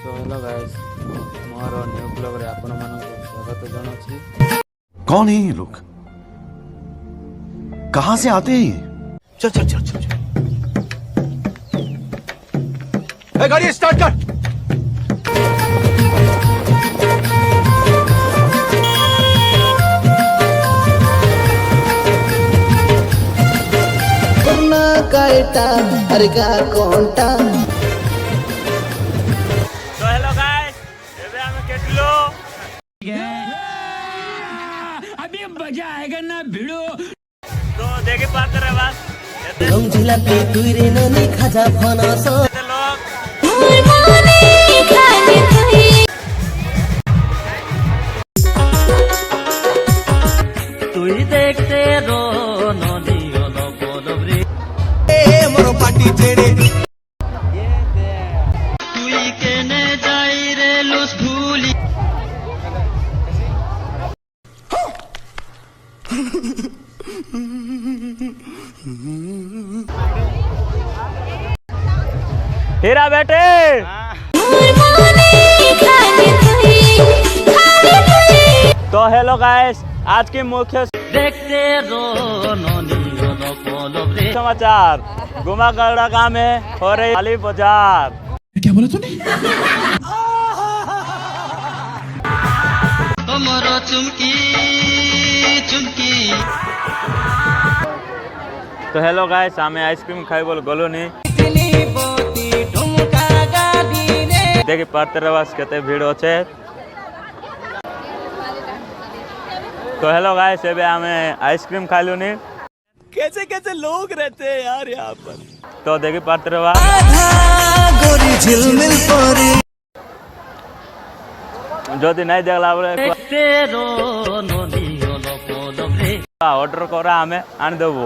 So hello guys more new blog रे आपण मानक स्वागत जनाछि। कौन है ये लोग? कहां से आते हैं ये? चल चल चल चल, चल। गाड़ी स्टार्ट कर। कायटा अरगा कोंटा। तो हेलो गाइस एबे हमें केटलो अभी मजा आएगा ना भिड़ो। तो देखे पाते रे बस रंग झिलापी तुई रे ननी खाजा फनस लोग तुई देखते रो नदी ओलो कोलबरी मोरो पार्टी जेड़े तुई केने जाई रे लुस भूली। हीरा बेटे तो हेलो गाइस आज की मुख्य देखते रो समाचार गुमागड़ा गांव में हो रही वाली बाजार। क्या बोला तूने? मोरो चुमकी चुमकी। तो हेलो गाइस हमें आइसक्रीम खाई बोल गलो नहीं देखी पाते रवास केते भीड़ होचे। तो हेलो गाइस एबे हमें आइसक्रीम खा लू नहीं। कैसे कैसे लोग रहते हैं यार यहाँ पर। तो देखी पाते रवा गोरी झिलमिल परी যদি নাই দেখলা বলে অর্ডার করা আমি আনি দেবো।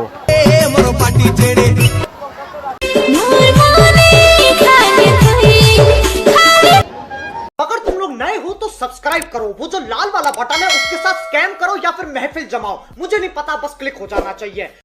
मोरो पार्टी जेड़े अगर तुम लोग नए हो तो सब्सक्राइब करो, वो जो लाल वाला बटन है उसके साथ स्कैम करो या फिर महफिल जमाओ, मुझे नहीं पता, बस क्लिक हो जाना चाहिए।